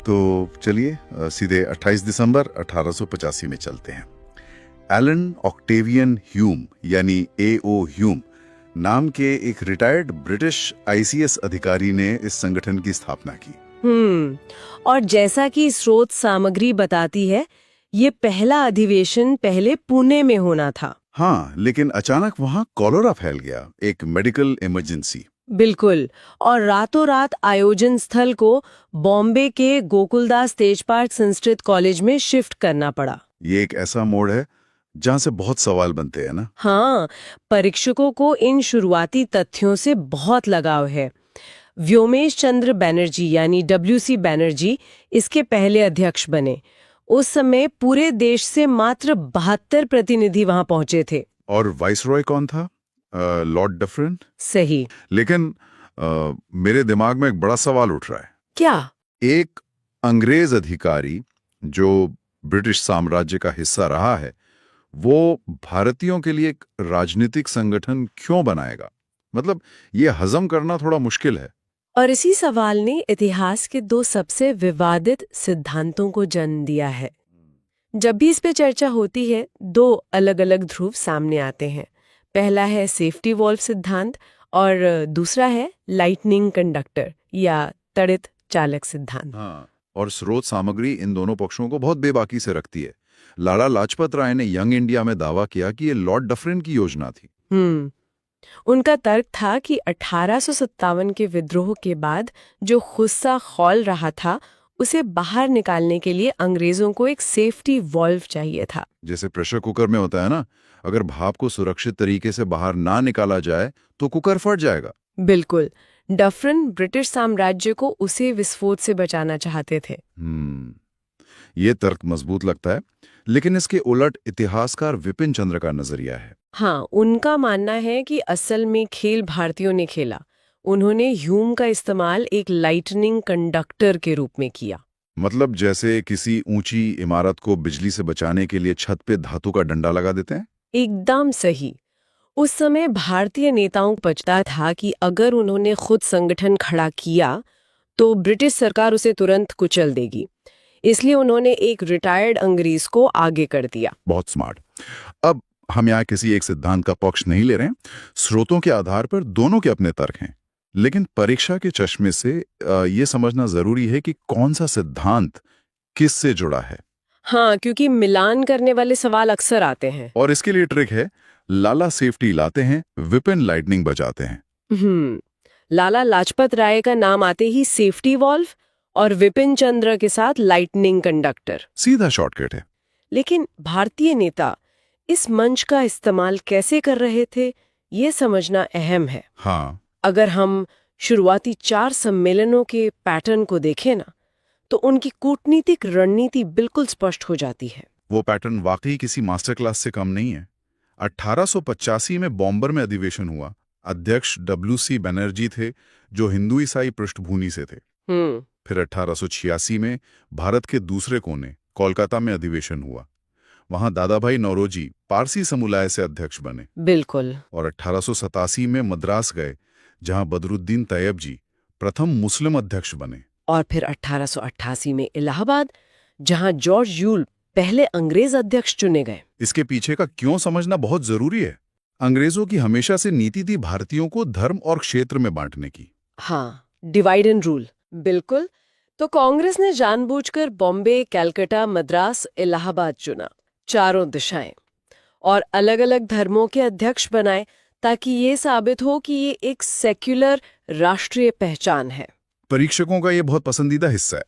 तो चलिए सीधे 28 दिसंबर 1885 में चलते हैं। एलन ऑक्टेवियन ह्यूम यानी A.O. ह्यूम नाम के एक रिटायर्ड ब्रिटिश आईसीएस अधिकारी ने इस संगठन की स्थापना की। और जैसा कि स्रोत सामग्री बताती है, ये पहला अधिवेशन पहले पुणे में होना था। हाँ, लेकिन अचानक वहां कॉलेरा फैल गया, एक मेडिकल इमरजेंसी। बिल्कुल, और रातों रात आयोजन स्थल को बॉम्बे के गोकुलदास तेजपाल संस्कृत कॉलेज में शिफ्ट करना पड़ा। ये एक ऐसा मोड़ है जहां से बहुत सवाल बनते हैं ना। हाँ, परीक्षकों को इन शुरुआती तथ्यों से बहुत लगाव है। व्योमेश चंद्र बैनर्जी यानी WC बैनर्जी इसके पहले अध्यक्ष बने। उस समय पूरे देश से मात्र 72 प्रतिनिधि वहां पहुंचे थे। और वाइसरॉय कौन था? Lord Dufferin. सही। लेकिन मेरे दिमाग में एक बड़ा सवाल उठ रहा है। क्या? एक अंग्रेज अधिकारी जो ब्रिटिश साम्राज्य का हिस्सा रहा है, वो भारतीयों के लिए एक राजनीतिक संगठन क्यों बनाएगा? मतलब ये हजम करना थोड़ा मुश्किल है। और इसी सवाल ने इतिहास के दो सबसे विवादित सिद्धांतों को जन्म दिया है। जब भी इस पे चर्चा होती है, दो अलग अलग ध्रुव सामने आते हैं। पहला है सेफ्टी वॉल्व सिद्धांत और दूसरा है लाइटनिंग कंडक्टर या तड़ित चालक सिद्धांत। हाँ, और स्रोत सामग्री इन दोनों पक्षों को बहुत बेबाकी से रखती है। लाला लाजपत राय ने यंग इंडिया में दावा किया कि ये लॉर्ड डफरिन की योजना थी। उनका तर्क था कि 1857 के विद्रोह के बाद जो गुस्सा खौल रहा था, उसे बाहर निकालने के लिए अंग्रेजों को एक सेफ्टी वॉल्व चाहिए था। जैसे प्रेशर कुकर में होता है ना, अगर भाप को सुरक्षित तरीके से बाहर ना निकाला जाए तो कुकर फट जाएगा। बिल्कुल, डफरिन ब्रिटिश साम्राज्य को उसे विस्फोट से बचाना चाहते थे। ये तर्क मजबूत लगता है, लेकिन इसके उलट इतिहासकार विपिन चंद्र का नजरिया है। हाँ, उनका मानना है कि असल में खेल भारतीयों ने खेला। उन्होंने ह्यूम का इस्तेमाल एक लाइटनिंग कंडक्टर के रूप में किया। मतलब जैसे किसी ऊंची इमारत को बिजली से बचाने के लिए छत पे धातु का डंडा लगा देते हैं। एकदम सही। उस समय भारतीय नेताओं को पता था कि अगर उन्होंने खुद संगठन खड़ा किया तो ब्रिटिश सरकार उसे तुरंत कुचल देगी। इसलिए उन्होंने एक रिटायर्ड अंग्रेज को आगे कर दिया। बहुत स्मार्ट। अब हम यहाँ किसी एक सिद्धांत का पक्ष नहीं ले रहे हैं। स्रोतों के आधार पर दोनों के अपने तर्क हैं, लेकिन परीक्षा के चश्मे से ये समझना जरूरी है कि कौन सा सिद्धांत किस से जुड़ा है। हाँ, क्योंकि मिलान करने वाले सवाल अक्सर आते हैं। और इसके लिए ट्रिक है, लाला सेफ्टी लाते हैं, विपिन लाइटनिंग बजाते हैं। लाला लाजपत राय का नाम आते ही सेफ्टी वॉल्व और विपिन चंद्र के साथ लाइटनिंग कंडक्टर। सीधा शॉर्टकट है। लेकिन भारतीय नेता इस मंच का इस्तेमाल कैसे कर रहे थे, ये समझना अहम है। हाँ, अगर हम शुरुआती 4 सम्मेलनों के पैटर्न को देखें ना, तो उनकी कूटनीतिक रणनीति बिल्कुल स्पष्ट हो जाती है। वो पैटर्न वाकई किसी मास्टर क्लास से कम नहीं है। 1885 में बॉम्बर में अधिवेशन हुआ। अध्यक्ष WC बैनर्जी थे, जो हिंदू ईसाई पृष्ठभूमि से थे। फिर 1886 में भारत के दूसरे कोने कोलकाता में अधिवेशन हुआ। वहां दादा भाई नौरोजी पारसी समुदाय से अध्यक्ष बने। बिल्कुल। और 1887 में मद्रास गए, जहां बदरुद्दीन तैयब जी प्रथम मुस्लिम अध्यक्ष बने। और फिर 1888 में इलाहाबाद, जहां जॉर्ज यूल पहले अंग्रेज अध्यक्ष चुने गए। इसके पीछे का क्यों समझना बहुत जरूरी है। अंग्रेजों की हमेशा से नीति थी भारतीयों को धर्म और क्षेत्र में बांटने की। हाँ, डिवाइड एंड रूल। बिल्कुल। तो कांग्रेस ने जानबूझकर बॉम्बे, कलकत्ता, मद्रास, इलाहाबाद चुना, चारों दिशाएं, और अलग अलग धर्मों के अध्यक्ष बनाए, ताकि ये साबित हो कि ये एक सेक्युलर राष्ट्रीय पहचान है। परीक्षकों का ये बहुत पसंदीदा हिस्सा है।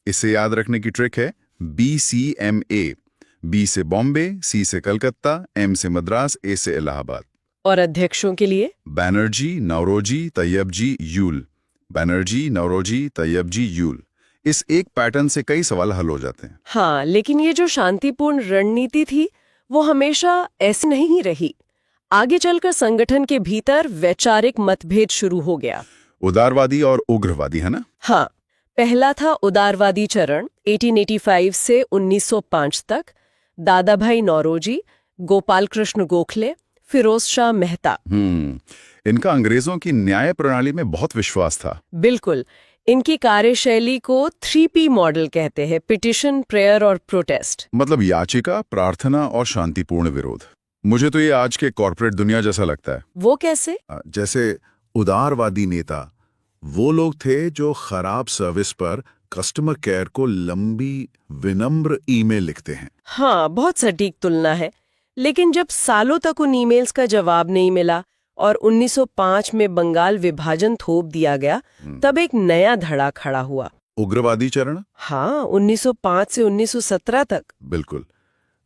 इसे याद रखने की ट्रिक है BCMA। B से बॉम्बे, C से कलकत्ता, M से मद्रास, A से इलाहाबाद। और अध्यक्षों के लिए बैनर्जी, नौरोजी, तैयब जी, यूल। बैनर्जी, नौरोजी, तैयब जी, यूल। इस एक पैटर्न से कई सवाल हल हो जाते हैं। हाँ, लेकिन ये जो शांतिपूर्ण रणनीति थी, वो हमेशा ऐसी नहीं रही। आगे चलकर संगठन के भीतर वैचारिक मतभेद शुरू हो गया। उदारवादी और उग्रवादी, है ना? हाँ, पहला था उदारवादी चरण 1885 से 1905 तक। दादा भाई नौरोजी, गोपाल कृष्ण गोखले, फिरोज शाह मेहता। इनका अंग्रेजों की न्याय प्रणाली में बहुत विश्वास था। बिल्कुल। इनकी कार्यशैली को 3P मॉडल कहते हैं, पिटिशन, प्रेयर और प्रोटेस्ट। मतलब याचिका, प्रार्थना और शांतिपूर्ण विरोध। मुझे तो ये आज के कॉर्पोरेट दुनिया जैसा लगता है। वो कैसे? जैसे उदारवादी नेता वो लोग थे जो खराब सर्विस पर कस्टमर केयर को लंबी विनम्र ईमेल लिखते हैं। हाँ, बहुत सटीक तुलना है। लेकिन जब सालों तक उन ईमेल्स का जवाब नहीं मिला और 1905 में बंगाल विभाजन थोप दिया गया, तब एक नया धड़ा खड़ा हुआ। उग्रवादी चरण? हाँ, 1905 से 1917 तक। बिल्कुल।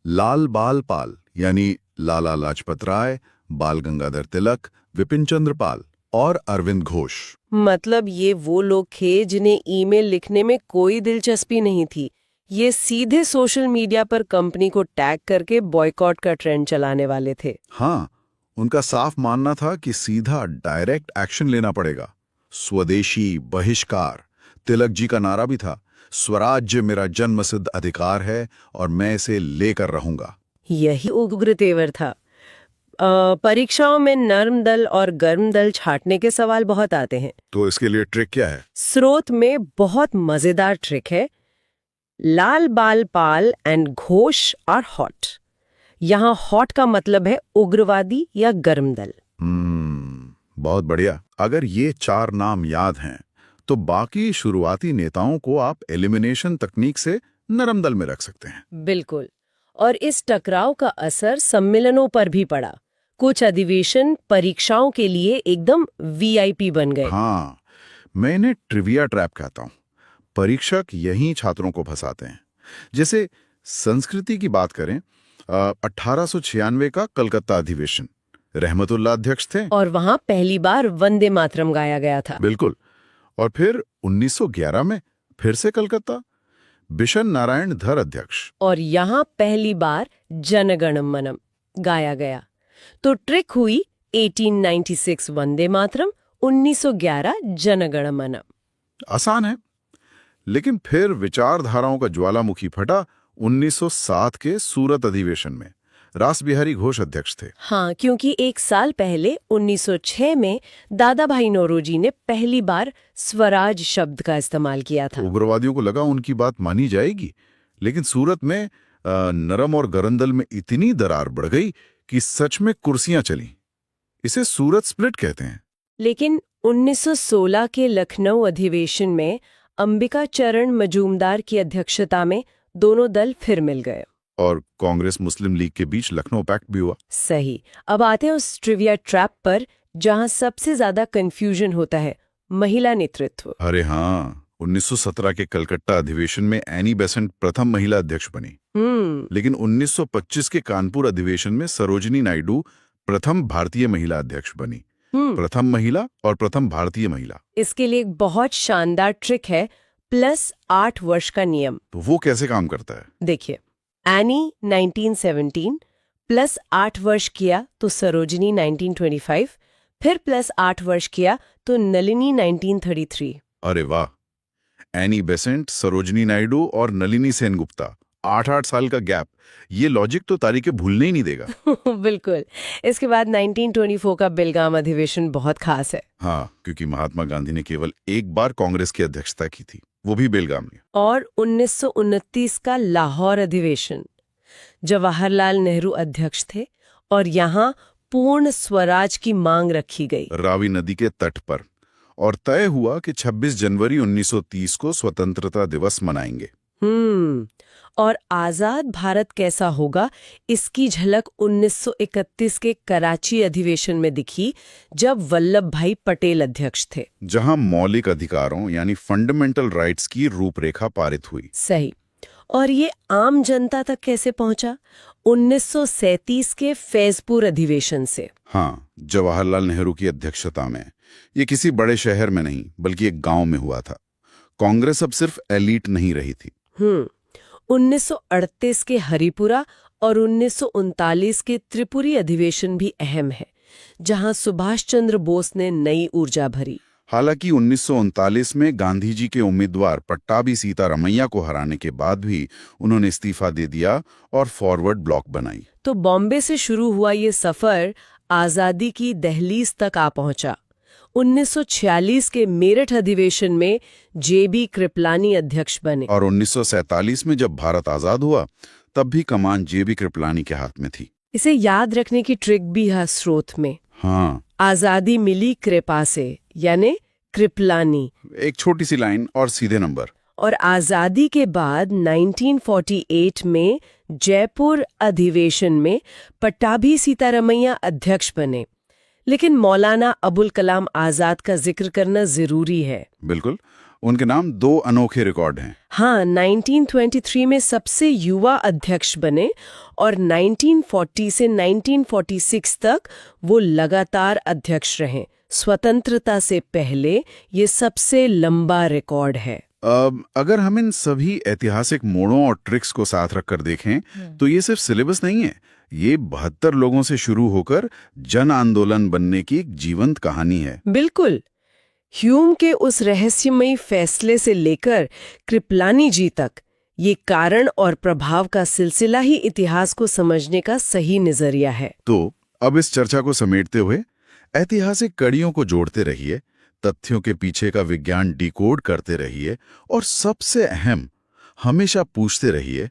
लाल बाल पाल यानी लाला लाजपत राय, बाल गंगाधर तिलक, विपिन चंद्र पाल और अरविंद घोष। मतलब ये वो लोग थे जिन्हें ईमेल लिखने में कोई दिलचस्पी नहीं थी। ये सीधे सोशल मीडिया पर कंपनी को टैग करके बॉयकॉट का ट्रेंड चलाने वाले थे। हाँ, उनका साफ मानना था कि सीधा डायरेक्ट एक्शन लेना पड़ेगा। स्वदेशी, बहिष्कार। तिलक जी का नारा भी था, स्वराज्य मेरा जन्मसिद्ध अधिकार है और मैं इसे लेकर रहूंगा। यही उग्र तेवर था। परीक्षाओं में नर्म दल और गर्म दल छांटने के सवाल बहुत आते हैं। तो इसके लिए ट्रिक क्या है? स्रोत में बहुत मजेदार ट्रिक है। लाल बाल पाल एंड घोष आर हॉट। यहाँ हॉट का मतलब है उग्रवादी या गर्म दल। बहुत बढ़िया। अगर ये 4 नाम याद हैं, तो बाकी शुरुआती नेताओं को आप एलिमिनेशन तकनीक से नरम दल में रख सकते हैं। बिल्कुल। और इस टकराव का असर सम्मेलनों पर भी पड़ा। कुछ अधिवेशन परीक्षाओं के लिए एकदम वीआईपी बन गए। हाँ, मैं इन्हें ट्रिविया ट्रैप कहता हूँ। परीक्षक यही छात्रों को फंसाते हैं। जैसे संस्कृति की बात करें, 1896 का कलकत्ता अधिवेशन, रहमतुल्लाह अध्यक्ष थे और वहां पहली बार वंदे मातरम गाया गया था। बिल्कुल। और फिर 1911 में फिर से कलकत्ता, बिशन नारायण धर अध्यक्ष, और यहाँ पहली बार जनगण मनम गाया गया। तो ट्रिक हुई 1896 वंदे मातरम, 1911 जनगण मनम। आसान है। लेकिन फिर विचारधाराओं का ज्वालामुखी फटा 1907 के सूरत अधिवेशन में। रास बिहारी घोष अध्यक्ष थे। हाँ, क्योंकि एक साल पहले 1906 में दादा भाई नौरोजी ने पहली बार स्वराज शब्द का इस्तेमाल किया था। उग्रवादियों को लगा उनकी बात मानी जाएगी, लेकिन सूरत में नरम और गरम दल में इतनी दरार बढ़ गई कि सच में कुर्सियां चली। इसे सूरत स्प्लिट कहते हैं। लेकिन 1916 के लखनऊ अधिवेशन में अंबिका चरण मजूमदार की अध्यक्षता में दोनों दल फिर मिल गए और कांग्रेस मुस्लिम लीग के बीच लखनऊ पैक्ट भी हुआ। सही। अब आते हैं उस ट्रिविया ट्रैप पर जहां सबसे ज्यादा कंफ्यूजन होता है, महिला नेतृत्व। अरे हाँ, 1917 के कलकत्ता अधिवेशन में एनी बेसेंट प्रथम महिला अध्यक्ष बनी। लेकिन 1925 के कानपुर अधिवेशन में सरोजिनी नायडू प्रथम भारतीय महिला अध्यक्ष बनी। प्रथम महिला और प्रथम भारतीय महिला। इसके लिए एक बहुत शानदार ट्रिक है, +8 वर्ष का नियम। तो वो कैसे काम करता है? देखिए, एनी 1917 +8 वर्ष किया तो सरोजिनी 1925, फिर +8 वर्ष किया तो नलिनी 1933। अरे वाह! एनी बेसेंट, सरोजिनी नायडू और नलिनी सेनगुप्ता, 8-8 साल का गैप। ये लॉजिक तो तारीखें भूलने ही नहीं देगा। बिल्कुल। इसके बाद 1924 का बेलगाम अधिवेशन बहुत खास है। हाँ, क्योंकि महात्मा गांधी ने केवल एक बार कांग्रेस की अध्यक्षता की थी, वो भी बेलगाम में। और 1929 का लाहौर अधिवेशन, जवाहरलाल नेहरू अध्यक्ष थे और यहाँ पूर्ण स्वराज की मांग रखी गई रावी नदी के तट पर, और तय हुआ कि 26 जनवरी 1930 को स्वतंत्रता दिवस मनाएंगे। और आजाद भारत कैसा होगा, इसकी झलक 1931 के कराची अधिवेशन में दिखी, जब वल्लभ भाई पटेल अध्यक्ष थे, जहां मौलिक अधिकारों यानी फंडामेंटल राइट्स की रूपरेखा पारित हुई। सही। और ये आम जनता तक कैसे पहुंचा? 1937 के फैजपुर अधिवेशन से। हाँ, जवाहरलाल नेहरू की अध्यक्षता में। ये किसी बड़े शहर में नहीं, बल्कि एक गांव में हुआ था। कांग्रेस अब सिर्फ एलीट नहीं रही थी। 1938 के हरिपुरा और 1939 के त्रिपुरी अधिवेशन भी अहम है, जहां सुभाष चंद्र बोस ने नई ऊर्जा भरी। हालांकि 1939 में गांधी जी के उम्मीदवार पट्टाभी सीतारमैया को हराने के बाद भी उन्होंने इस्तीफा दे दिया और फॉरवर्ड ब्लॉक बनाई। तो बॉम्बे से शुरू हुआ ये सफर आजादी की दहलीज तक आ पहुंचा। 1946 के मेरठ अधिवेशन में जेबी कृपलानी अध्यक्ष बने। और 1947 में जब भारत आजाद हुआ तब भी कमान जेबी कृपलानी के हाथ में थी। इसे याद रखने की ट्रिक भी है स्रोत में। हाँ, आजादी मिली कृपा से, यानी कृपलानी। एक छोटी सी लाइन और सीधे नंबर। और आजादी के बाद 1948 में जयपुर अधिवेशन में पट्टाभी सीतारमैया अध्यक्ष बने। लेकिन मौलाना अबुल कलाम आजाद का जिक्र करना जरूरी है। बिल्कुल, उनके नाम 2 अनोखे रिकॉर्ड हैं। हाँ, 1923 में सबसे युवा अध्यक्ष बने और 1940 से 1946 तक वो लगातार अध्यक्ष रहे। स्वतंत्रता से पहले ये सबसे लंबा रिकॉर्ड है। अगर हम इन सभी ऐतिहासिक मोड़ों और ट्रिक्स को साथ रखकर देखें तो ये सिर्फ सिलेबस नहीं है, ये 72 लोगों से शुरू होकर जन आंदोलन बनने की एक जीवंत कहानी है। बिल्कुल। ह्यूम के उस रहस्यमयी फैसले से लेकर कृपलानी जी तक, ये कारण और प्रभाव का सिलसिला ही इतिहास को समझने का सही नजरिया है। तो अब इस चर्चा को समेटते हुए ऐतिहासिक कड़ियों को जोड़ते रहिए, तथ्यों के पीछे का विज्ञान डिकोड करते रहिए और सबसे अहम, हमेशा पूछते रहिए